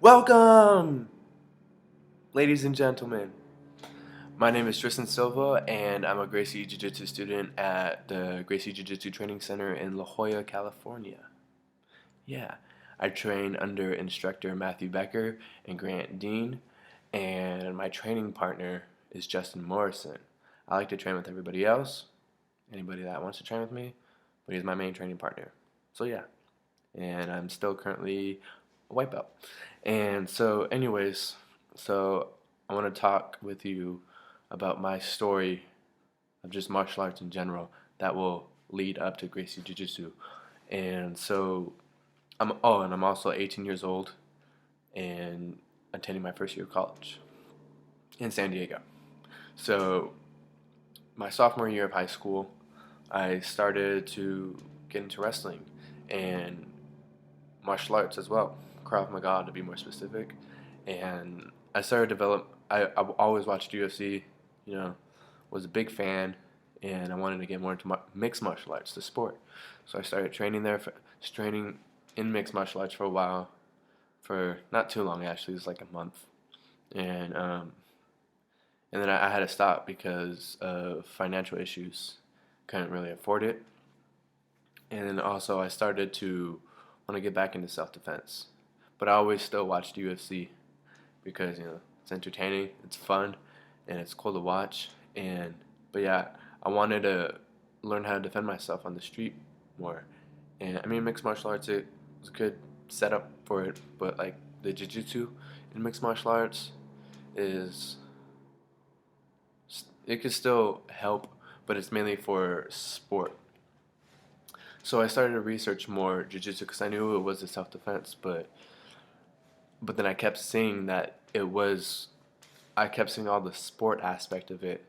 Welcome, ladies and gentlemen. My name is Tristan Silva, and I'm a Gracie Jiu-Jitsu student at the Gracie Jiu-Jitsu Training Center in La Jolla, California. Yeah, I train under instructor Matthew Becker and Grant Dean, and my training partner is Justin Morrison. I like to train with everybody else, anybody that wants to train with me, but he's my main training partner. So yeah, and I'm still currently a white belt. And so, anyways, so I want to talk with you about my story of just martial arts in general that will lead up to Gracie Jiu Jitsu. And so, and I'm also 18 years old and attending my first year of college in San Diego. So, my sophomore year of high school, I started to get into wrestling and martial arts as well, Krav Maga to be more specific. And I started to develop. I've always watched UFC, you know, was a big fan, and I wanted to get more into mixed martial arts, the sport. So I started training there, training in mixed martial arts for a while, for not too long actually, it was like a month, and and then I had to stop because of financial issues, couldn't really afford it, and then also I started to want to get back into self-defense, but I always still watched UFC because it's entertaining, it's fun, and it's cool to watch. And but yeah, I wanted to learn how to defend myself on the street more. And I mean, mixed martial arts it was a good setup for it, but like the jiu-jitsu in mixed martial arts is it could still help, but it's mainly for sport. So I started to research more jiu-jitsu because I knew it was a self-defense, but then I kept seeing that I kept seeing all the sport aspect of it.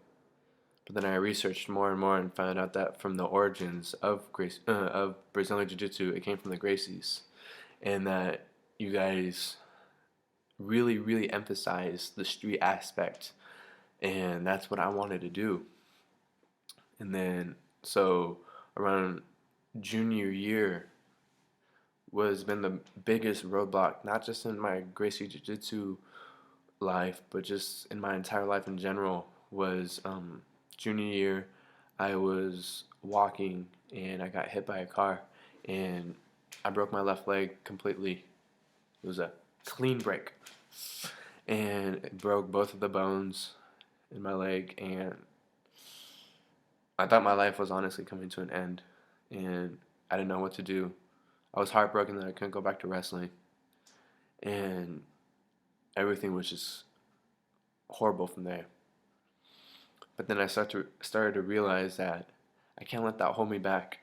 But then I researched more and more and found out that from the origins of of Brazilian Jiu-Jitsu, it came from the Gracies, and that you guys really, really emphasize the street aspect, and that's what I wanted to do. And then so around junior year was been the biggest roadblock, not just in my Gracie Jiu-Jitsu life, but just in my entire life in general, was junior year. I was walking and I got hit by a car and I broke my left leg completely. It was a clean break and it broke both of the bones in my leg, and I thought my life was honestly coming to an end, and I didn't know what to do. I was heartbroken that I couldn't go back to wrestling, and everything was just horrible from there. But then I started to realize that I can't let that hold me back,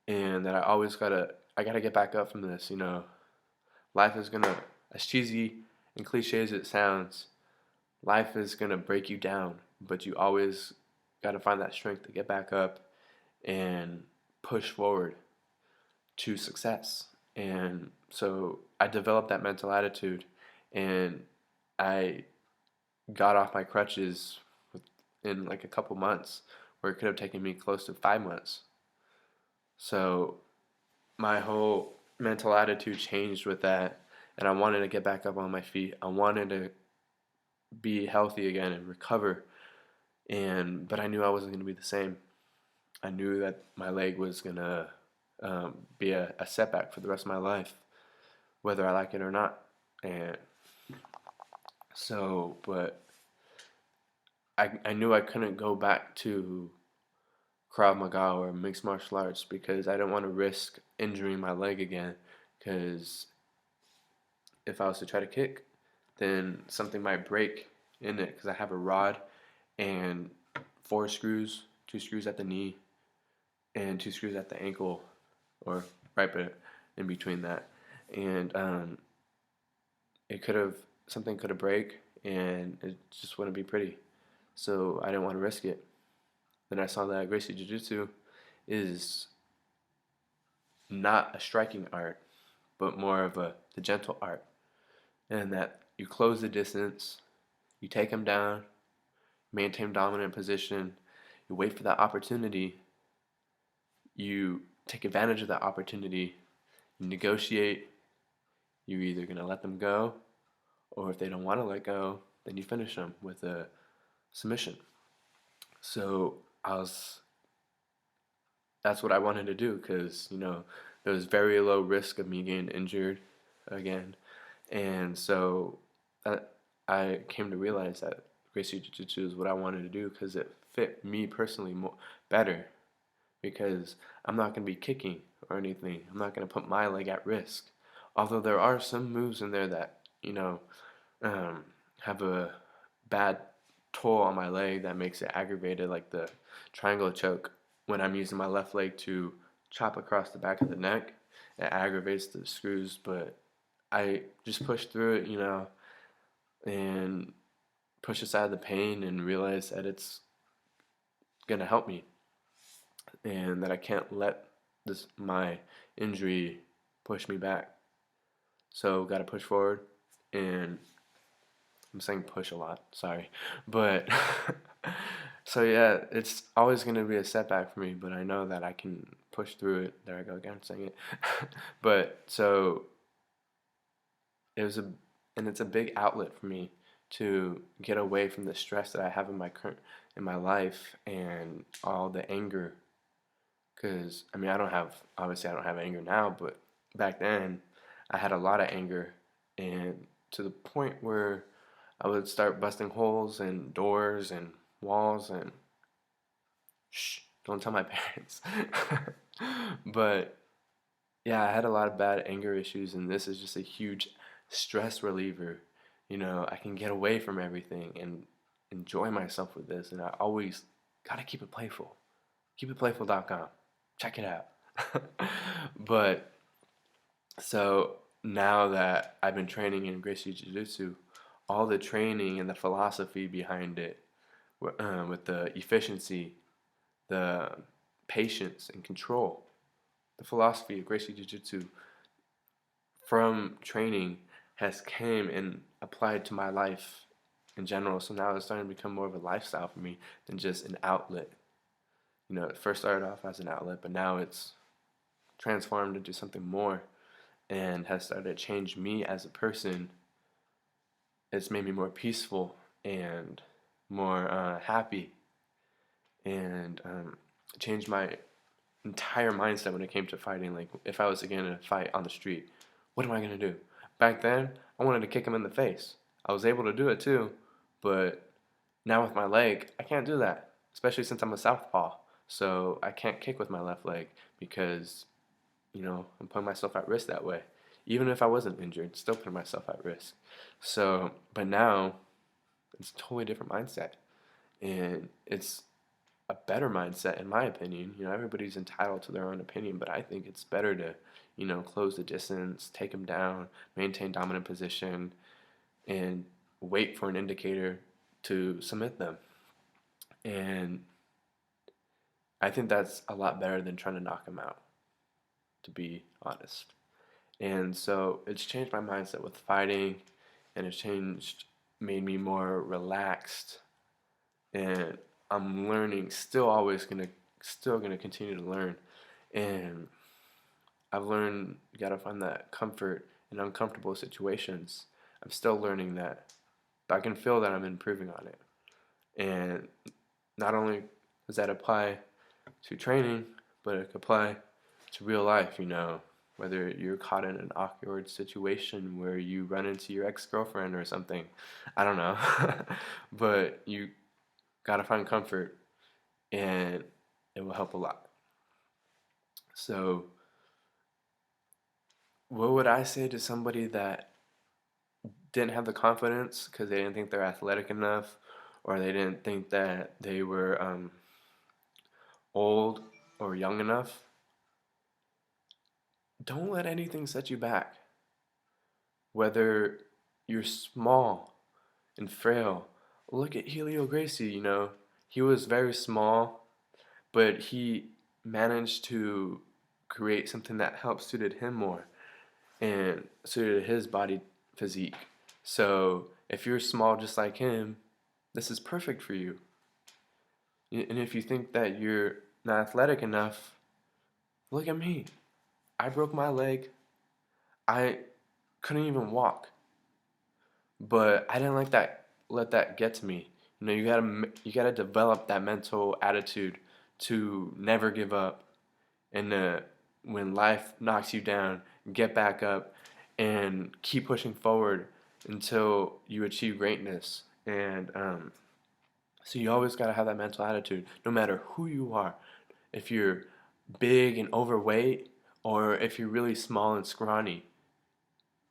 and that I gotta get back up from this. Life is gonna, as cheesy and cliche as it sounds, life is gonna break you down, but you always gotta find that strength to get back up and push forward to success. And so I developed that mental attitude, and I got off my crutches in like a couple months, where it could have taken me close to 5 months. So my whole mental attitude changed with that, and I wanted to get back up on my feet. I wanted to be healthy again and recover, but I knew I wasn't going to be the same. I knew that my leg was going to be a setback for the rest of my life, whether I like it or not. And so, but I knew I couldn't go back to Krav Maga or mixed martial arts because I didn't want to risk injuring my leg again. Because if I was to try to kick, then something might break in it because I have a rod and 4 screws, 2 screws at the knee and 2 screws at the ankle, or right in between that. And it could have something could have break, and it just wouldn't be pretty. So I didn't want to risk it. Then I saw that Gracie Jiu Jitsu is not a striking art, but more of the gentle art, and that you close the distance, you take them down, maintain dominant position, you wait for that opportunity, you take advantage of that opportunity, you negotiate, you're either going to let them go or if they don't want to let go, then you finish them with a submission. So that's what I wanted to do because, there was very low risk of me getting injured again. And so that I came to realize that Gracie Jiu-Jitsu is what I wanted to do because it fit me personally better, because I'm not going to be kicking or anything. I'm not going to put my leg at risk. Although there are some moves in there that, um, have a bad toll on my leg that makes it aggravated, like the triangle choke. When I'm using my left leg to chop across the back of the neck, it aggravates the screws, but I just push through it, and push aside the pain and realize that it's gonna help me and that I can't let my injury push me back. So gotta push forward, and I'm saying push a lot, sorry. But so yeah, it's always gonna be a setback for me, but I know that I can push through it. There I go again saying it. But so it was it's a big outlet for me to get away from the stress that I have in my life and all the anger. Because I don't have anger now, but back then I had a lot of anger, and to the point where I would start busting holes in doors and walls and shh, don't tell my parents. But yeah, I had a lot of bad anger issues, and this is just a huge stress reliever. I can get away from everything and enjoy myself with this, and I always gotta keep it playful. KeepItPlayful.com. Check it out. But so now that I've been training in Gracie Jiu-Jitsu, all the training and the philosophy behind it, with the efficiency, the patience and control, the philosophy of Gracie Jiu-Jitsu from training has came and applied to my life in general. So now it's starting to become more of a lifestyle for me than just an outlet. It first started off as an outlet, but now it's transformed into something more and has started to change me as a person. It's made me more peaceful and more happy, and changed my entire mindset when it came to fighting. Like, if I was again in a fight on the street, what am I going to do? Back then, I wanted to kick him in the face. I was able to do it too, but now with my leg, I can't do that, especially since I'm a southpaw. So I can't kick with my left leg because, I'm putting myself at risk that way. Even if I wasn't injured, still putting myself at risk. So, but now, it's a totally different mindset. And it's a better mindset, in my opinion. Everybody's entitled to their own opinion, but I think it's better to, close the distance, take them down, maintain dominant position, and wait for an indicator to submit them. And I think that's a lot better than trying to knock them out, to be honest. And so it's changed my mindset with fighting, and made me more relaxed. And I'm learning, still gonna continue to learn. And I've learned you gotta find that comfort in uncomfortable situations. I'm still learning that, but I can feel that I'm improving on it. And not only does that apply to training, but it could apply to real life, whether you're caught in an awkward situation where you run into your ex-girlfriend or something. I don't know. But you gotta find comfort, and it will help a lot. So, what would I say to somebody that didn't have the confidence because they didn't think they're athletic enough, or they didn't think that they were old or young enough? Don't let anything set you back. Whether you're small and frail, look at Helio Gracie, he was very small, but he managed to create something that helped suited him more and suited his body physique. So if you're small just like him, this is perfect for you. And if you think that you're not athletic enough, look at me. I broke my leg. I couldn't even walk. but I didn't let that get to me. You know, you gotta develop that mental attitude to never give up, and when life knocks you down, get back up and keep pushing forward until you achieve greatness. And so you always gotta have that mental attitude, no matter who you are. If you're big and overweight, or if you're really small and scrawny,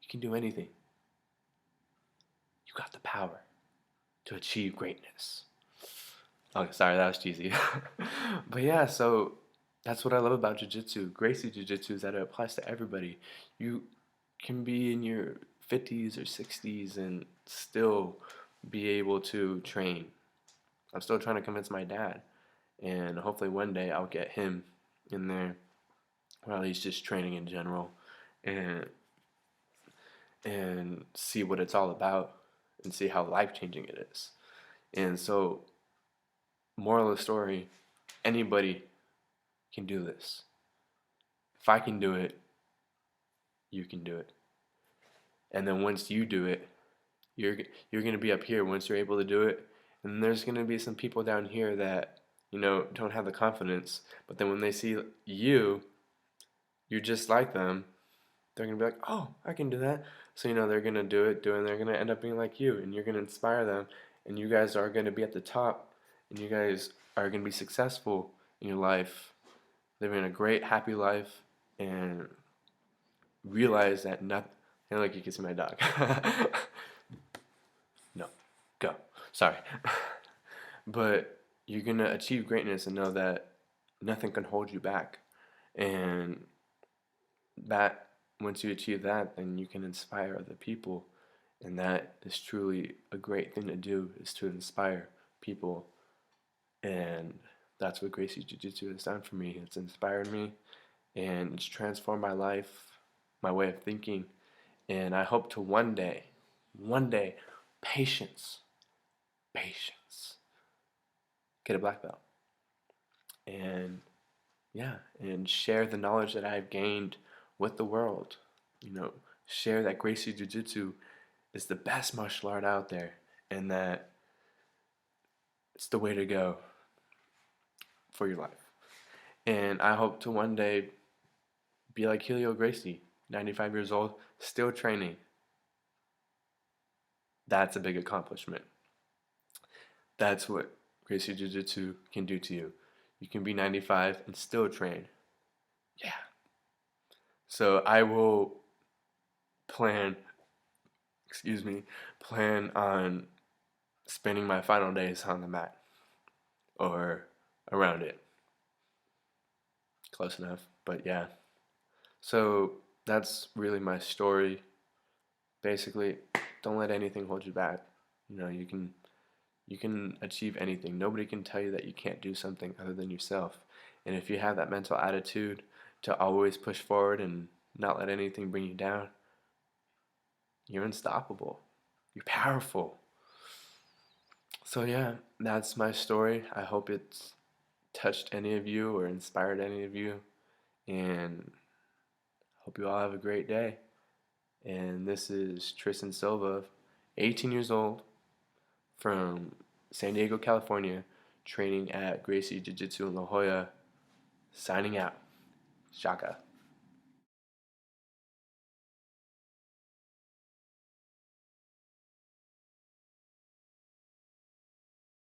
you can do anything. You got the power to achieve greatness. Okay, sorry, that was cheesy. But yeah, so that's what I love about Jiu-Jitsu. Gracie Jiu-Jitsu is that it applies to everybody. You can be in your 50s or 60s and still be able to train. I'm still trying to convince my dad, and hopefully one day I'll get him in there, or at least just training in general, and see what it's all about and see how life-changing it is. And so, moral of the story, anybody can do this. If I can do it, you can do it. And then once you do it, you're you're going to be up here once you're able to do it. And there's going to be some people down here that, you know, don't have the confidence, but then when they see you, you're just like them, they're going to be like, "Oh, I can do that." So, you know, they're going to and they're going to end up being like you, and you're going to inspire them, and you guys are going to be at the top, and you guys are going to be successful in your life, living a great, happy life, and realize that nothing. And like you can see my dog. No, go. Sorry. But you're gonna achieve greatness and know that nothing can hold you back. And that once you achieve that, then you can inspire other people. And that is truly a great thing to do, is to inspire people. And that's what Gracie Jiu Jitsu has done for me. It's inspired me and it's transformed my life, my way of thinking. And I hope to one day, patience, patience, get a black belt. And yeah, and share the knowledge that I've gained with the world. You know, share that Gracie Jiu Jitsu is the best martial art out there, and that it's the way to go for your life. And I hope to one day be like Helio Gracie, 95 years old, still training. That's a big accomplishment. That's what Gracie Jiu Jitsu can do to you. You can be 95 and still train. Yeah. So I will plan, excuse me, plan on spending my final days on the mat or around it. Close enough, but yeah. So that's really my story. Basically, don't let anything hold you back. You know, you can achieve anything. Nobody can tell you that you can't do something other than yourself. And if you have that mental attitude to always push forward and not let anything bring you down, you're unstoppable. You're powerful. So yeah, that's my story. I hope it's touched any of you or inspired any of you. And hope you all have a great day. And this is Tristan Silva, 18 years old, from San Diego, California, training at Gracie Jiu Jitsu in La Jolla, signing out. Shaka.